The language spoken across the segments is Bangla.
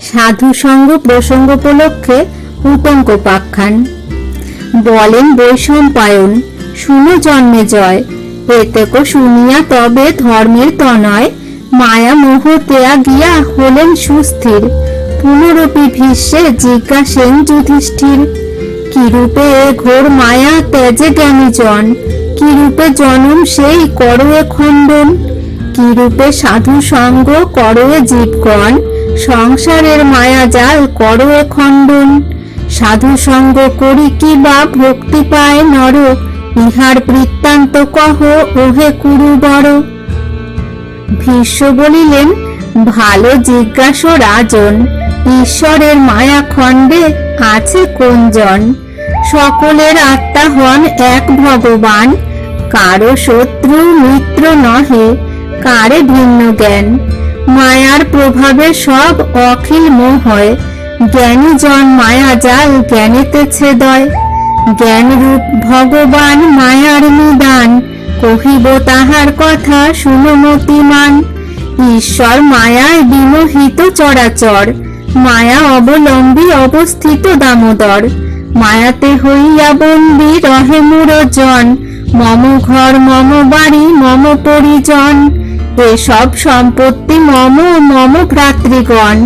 সাধু সঙ্গ প্রসঙ্গ উপলক্ষে উটঙ্কোপাখ্যান। বলেন বৈশম্পায়ন, শুনো জন্মে জয়, এতেকো শুনিয়া তবে ধর্মের তনয়, মায়া মোহ তেয়া গিয়া হলেন সুস্থির, পুনরপি ভীষ্মে জিজ্ঞাসেন যুধিষ্ঠির, কিরূপে এ ঘোর মায়া ত্যাজে জ্ঞানীজন, কিরূপে জনম সেই করয়ে খণ্ডন, কিরূপে সাধু সঙ্গ করয়ে জীবগণ, সংসারের মায়া জাল করয়ে খণ্ডন, সাধু সঙ্গ করি কি বা ভক্তি পায় নর, ইহার বৃত্তান্ত কহ ওহে কুরু বড়। ভীষ্ম বলিলেন, ভালো জিজ্ঞাস রাজন, ঈশ্বরের মায়া খণ্ডে আছে কোনজন, সকলের আত্মা হন এক ভগবান, কারো শত্রু মিত্র নহে, কারে ভিন্ন জ্ঞান, মায়ার প্রভাবে সব অখিল মোহয়, জ্ঞানী জন মায়া জাল জ্ঞানেতে ছেদয়, জ্ঞান রূপ ভগবান মায়ার নিদান, কহিব তাহার কথা শুনো মতিমান, ঈশ্বর মায়ায় বিমোহিত চরাচর, মায়া অবলম্বী অবস্থিত দামোদর, মায়াতে হইয়া বন্দী রহে মুরজন, মম ঘর মম বাড়ি মম পরিজন, এসব সম্পত্তি মম মম ভ্রাতৃগণ,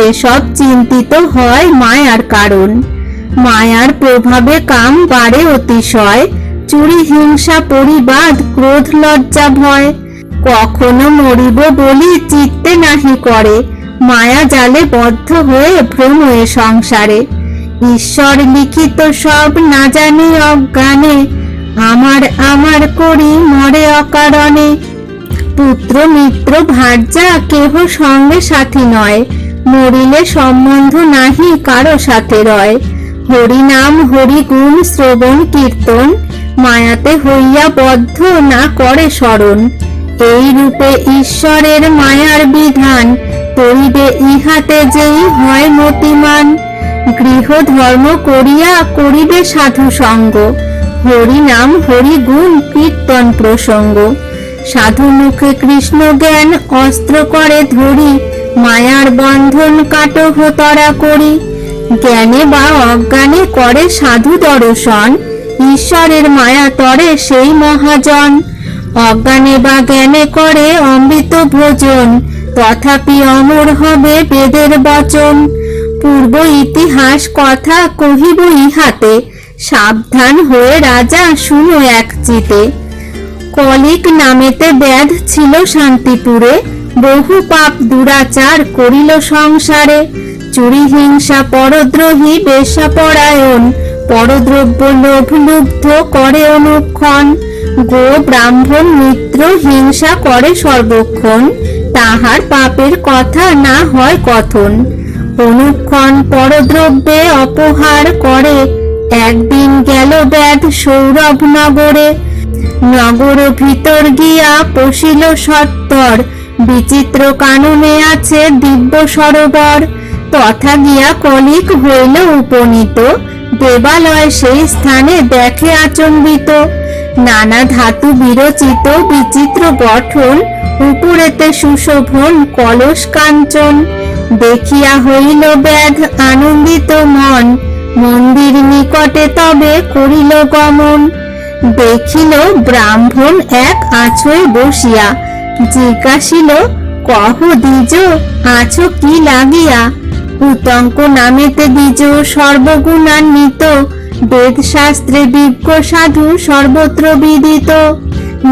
এসব চিন্তিত হয় মায়ার কারণ, মায়ার প্রভাবে কাম বাড়ে অতিশয়, চুরি হিংসা পরিবাদ ক্রোধ লজ্জা ভয়, কখনো মরিব বলি চিত্তে নাহি করে, মায়া জালে বদ্ধ হয়ে ভ্রম এ সংসারে, ঈশ্বর লিখিত সব না জানি অজ্ঞানে, আমার আমার করি মরে অকারণে, পুত্র মিত্র ভার্যা কেহ সঙ্গে সাথী নয়, মরিলে সম্বন্ধ নাহি কারো সাথে রয়, হরি নাম হরি গুণ শ্রবণ কীর্তন, মায়াতে হইয়া বদ্ধ না করে স্মরণ, এই রূপে ঈশ্বরের মায়ার বিধান, করিবে ইহাতে যেই হয় মতিমান, গৃহ ধর্ম করিয়া করিবে সাধু সঙ্গ, হরি নাম হরি গুণ কীর্তন প্রসঙ্গ, সাধু মুখে কৃষ্ণ জ্ঞান অস্ত্র করে ধরি, মায়ার বন্ধন কাটহ তরা করি, জ্ঞানে বা অজ্ঞানে করে সাধু দর্শন, ঈশ্বরের মায়া তরে সেই মহাজন, অজ্ঞানে বা জ্ঞানে করে অমৃত ভোজন, তথাপি অমর হবে বেদের বচন, পূর্ব ইতিহাস কথা কহিব ইহাতে, সাবধান হয়ে রাজা শুনো এক চিতে, কলিক নামেতে ব্যাধ ছিল শান্তিপুরে, বহু পাপ দুরাচার করিল সংসারে, চুরি হিংসা পরদ্রোহী বেশ্যাপরায়ণ, পরদ্রব্য লোভ লুব্ধ করে অনুক্ষণ, গো ব্রাহ্মণ মিত্র হিংসা করে সর্বক্ষণ, তাহার পাপের কথা না হয় কথন, অনুক্ষণ পরদ্রব্যে অপহার করে, একদিন গেল ব্যাধ সৌরভ নগরে, নগর ভিতর গিয়া পশিল সত্তর, বিচিত্র কাননে আছে দিব্য সরোবর, তথা গিয়া কলিক হইল উপনীত, দেবালয় সেই স্থানে দেখে আচম্বিত, নানা ধাতু বিরচিত বিচিত্র গঠন, উপরেতে সুশোভন কলস কাঞ্চন, দেখিয়া হইল ব্যাধ আনন্দিত মন, মন্দির নিকটে তবে করিল গমন, দেখিল ব্রাহ্মণ এক আছয়ে বসিয়া, জিজ্ঞাসিল কহ দ্বিজ আছো কি লাগিয়া, উতঙ্ক নামেতে দ্বিজ সর্বগুণান্বিত, বেদ শাস্ত্রে বিজ্ঞ সাধু সর্বত্র বিদিত,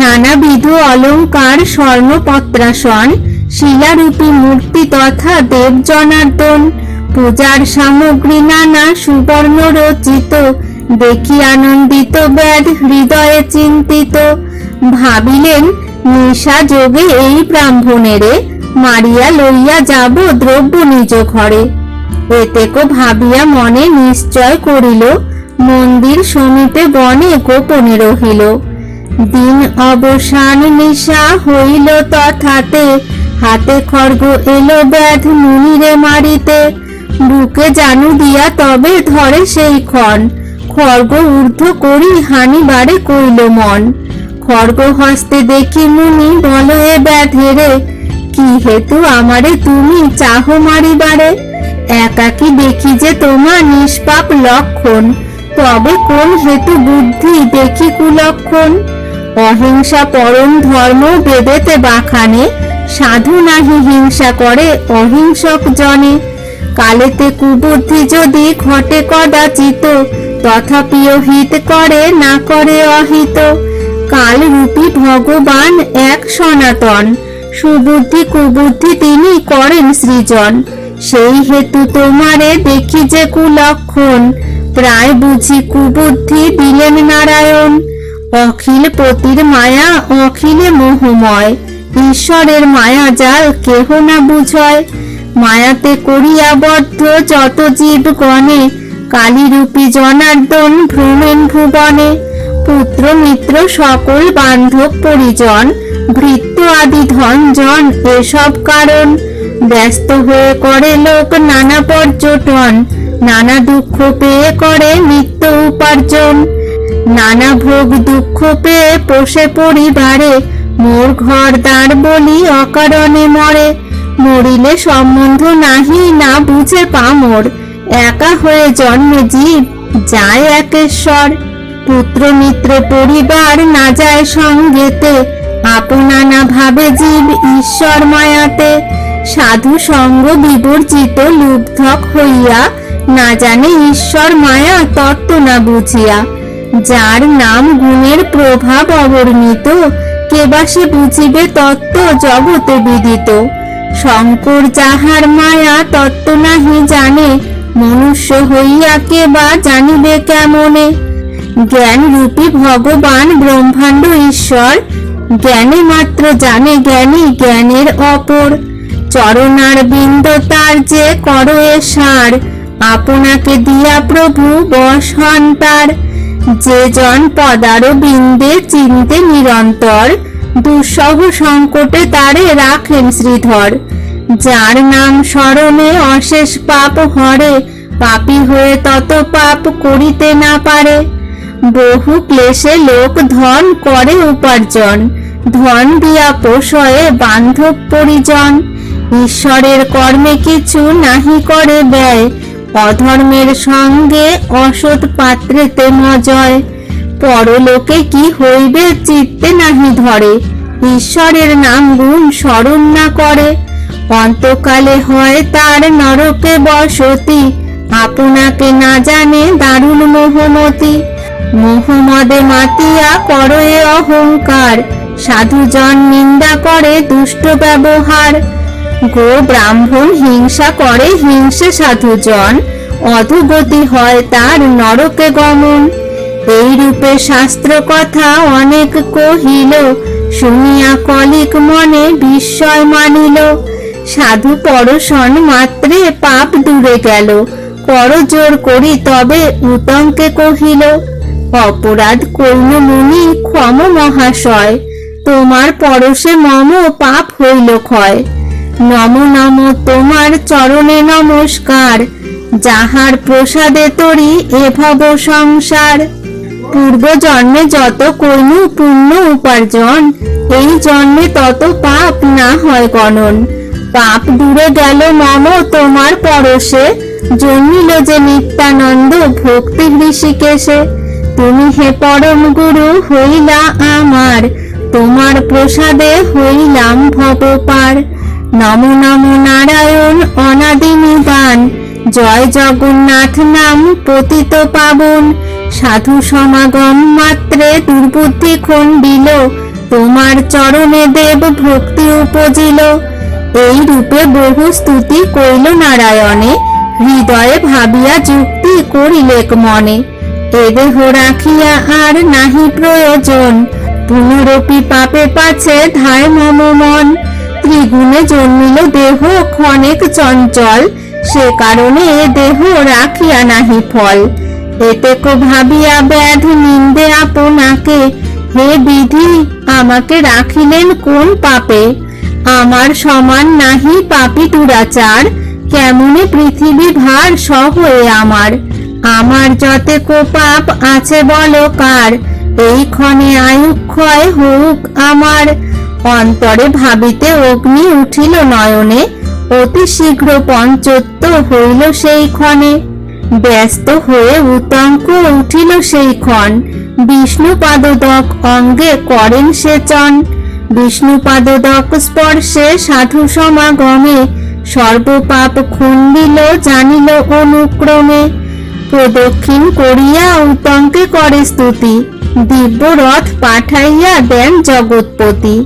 নানাবিধ অলঙ্কার স্বর্ণ পত্রাসন, শিলারূপী মূর্তি তথা দেব জনার্দন, পূজার সামগ্রী নানা সুবর্ণ রচিত, দেখি আনন্দিত ব্যাধ হৃদয়ে চিন্তিত, ভাবিলেন নিশা যোগে এই ব্রাহ্মণেরে, মারিয়া লইয়া যাব দ্রব্য নিজ ঘরে, এতেকো ভাবিয়া মনে নিশ্চয় করিল, মন্দির সমীপে বনে গোপনে রহিল, দিন অবসান নিশা হইল তথাতে, হাতে খড়গ এলো ব্যাধ মুনিরে মারিতে, বুকে জানু দিয়া তবে ধরে সেই ক্ষণ, খড়গ ঊর্ধ্ব করি হানিবারে কইল মন, খড়গ হস্তে দেখি মুনি বল এ ব্যাধেরে, কি হেতু আমারে তুমি চাহ মারিবারে, একাকী দেখি যে তোমার নিষ্পাপ লক্ষণ, তবে কোন হেতু বুদ্ধি দেখি কুলক্ষণ। অহিংসা পরম ধর্ম বেদেতে বাখানে, সাধু নাহি হিংসা করে অহিংসক জনে। কালেতে কুবুদ্ধি যদি ঘটে কদাচিত, তথাপিও হিত করে না করে অহিত। কালরূপী ভগবান এক সনাতন, সুবুদ্ধি কুবুদ্ধি তিনি করেন সৃজন। সেই হেতু তোমারে দেখি যে কুলক্ষণ, প্রায় বুঝি কুবুদ্ধি দিলেন নারায়ণ। অখিল পতির মায়া অখিলে মোহময়, ঈশ্বরের মায়া জাল কেহ না বুঝয়। মায়াতে করিয়া বদ্ধ যত জীব গণে, কালীরূপী জনার্দন ভ্রমেন ভুবনে। পুত্র মিত্র সকল বান্ধব পরিজন, ভৃত্য আদি ধন জন এসব কারণ। ব্যস্ত হয়ে করে লোক নানা পর্যটন, নানা দুঃখ পেয়ে করে নিত্য উপার্জন। নানা ভোগ দুঃখ পেয়ে পোষে পরিবারে, মোর ঘর দাঁড় বলি অকারণে মরে। মরিলে সম্বন্ধ নাহি না বুঝে পামর, একা হয়ে জন্মে জীব যায় একেশ্বর। পুত্র মিত্র পরিবার না যায় সঙ্গেতে, আপনা না ভাবে জীব ঈশ্বর মায়াতে। সাধু সঙ্গ বিবর্জিত লুব্ধক হইয়া, না জানে ঈশ্বর মায়া তত্ত্ব না বুঝিয়া। যার নাম গুণের প্রভাব অবর্ণিত, কেবা সে বুঝিবে তত্ত্ব জগতে বিদিত। শঙ্কর যাহার মায়া তত্ত্ব নাহি জানে, মনুষ্য হইয়া কেবা জানিবে কেমনে। জ্ঞান রূপী ভগবান ব্রহ্মাণ্ড ঈশ্বর, জ্ঞানে মাত্র জানে জ্ঞানী জ্ঞানের অপর। চরণার বিন্দ তার যে করো এ সার, আপনাকে দিয়া প্রভু বশ হন তার। যে জন পদার বিন্দে চিনতে নিরন্তর, দুঃসহ সংকটে তারে রাখেন শ্রীধর। যার নাম স্মরণে অশেষ পাপ হরে, পাপী হয়ে তত পাপ করিতে না পারে। বহু ক্লেশে লোক ধন করে উপার্জন, ধন দিয়া পোষয়ে বান্ধব পরিজন। ঈশ্বরের কর্মে কিছু নাহি করে ব্যয়, অধর্মের সঙ্গে অসৎ পাত্রেতে মজয়। পরলোকে কি হইবে চিত্তে নাহি ধরে, ঈশ্বরের নাম গুণ স্মরণ না করে। অন্তকালে হয় তার নরকে বসতি, আপনাকে না জানে দারুণ মোহমতি। মোহমদে মাতিয়া করো এ অহংকার, সাধুজন নিন্দা করে দুষ্ট ব্যবহার। গো ব্রাহ্মণ হিংসা করে হিংসে সাধুজন, অধোগতি হয় তার নরকে গমন। এই রূপে শাস্ত্র কথা অনেক কহিল, শুনিয়া কলিক মনে বিস্ময় মানিল। সাধু পরশন মাত্রে পাপ দূরে গেল, করজোর করি তবে উতঙ্কে কহিল। অপরাধ কইল মুনি ক্ষম মহাশয়, তোমার পরশে মম পাপ হইল ক্ষয়। নম নম তোমার চরণে নমস্কার, যাহার প্রসাদে তরি এ ভব সংসার। পূর্ব জন্মে যত কইনু পুণ্য উপার্জন, এই জন্মে তত পাপ না হয় গণন। পাপ দূরে গেল মম তোমার পরশে, জন্মিল যে নিত্যানন্দ ভক্তি ঋষিকেশে। তুমি হে পরম গুরু হইলা আমার, তোমার প্রসাদে হইলাম ভব পার। নম নম নারায়ণ অনাদি নিদান, জয় জগন্নাথ নাম পতিত পাবন। সাধু সমাগম মাত্রে দুর্বুদ্ধি খণ্ডিল, তোমার চরণে দেব ভক্তি উপজিল। এই রূপে বহু স্তুতি কইল নারায়ণে, হৃদয়ে ভাবিয়া যুক্তি করিলেক মনে। এ দেহ রাখিয়া আর নাহি প্রয়োজন, পুনরপি পাপে পাছে ধায় মম মন। ত্রিগুণে জন্মিল দেহ ক্ষণেক চঞ্চল, সে কারণে এ দেহ রাখিয়া নাহি ফল। এতেক ভাবিয়া ব্যাধ নিন্দে আপনাকে, হে বিধি আমাকে রাখিলেন কোন পাপে। আমার সমান নাহি পাপী দুরাচার, কেমনে পৃথিবী ভার সহ এ আমার। আমার যতেক পাপ আছে বল কার, এই ক্ষণে আয়ু ক্ষয় হোক আমার। অন্তরে ভাবিতে অগ্নি উঠিল নয়নে, অতি শীঘ্র পঞ্চত্ব হইল সেই ক্ষণে। ব্যস্ত হয়ে উতঙ্ক উঠিল সেই ক্ষণ, বিষ্ণুপাদোদক অঙ্গে করেন সেচন। বিষ্ণুপাদোদক স্পর্শে সাধু সমাগমে, সর্বপাপ খণ্ডিল জানিল অনুক্রমে। প্রদক্ষিণ করিয়া উতঙ্কে করে স্তুতি, দিব্য রথ পাঠাইয়া দেন জগৎপতি।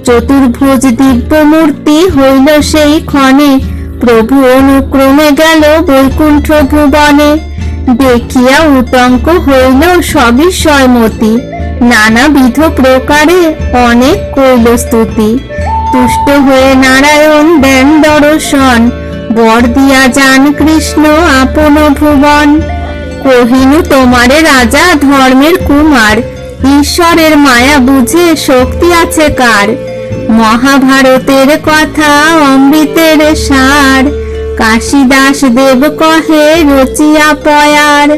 চতুর্ভুজ দিব্য মূর্তি হইল সেই ক্ষণে, প্রভু অনুক্রমে গেল বৈকুণ্ঠ ভুবনে। দেখিয়া উতঙ্ক হইল সবিস্ময়মতি, নানাবিধ প্রকারে অনেক কইল স্তুতি। তুষ্ট হয়ে নারায়ণ দেন দর্শন, বর দিয়া যান কৃষ্ণ আপন ভুবন। কহিনু তোমারে রাজা ধর্মের কুমার, ঈশ্বরের মায়া বুঝে শক্তি আছে কার। মহাভারতের কথা অমৃতের সার, কাশীদাস দেব কহে রচিয়া পয়ার।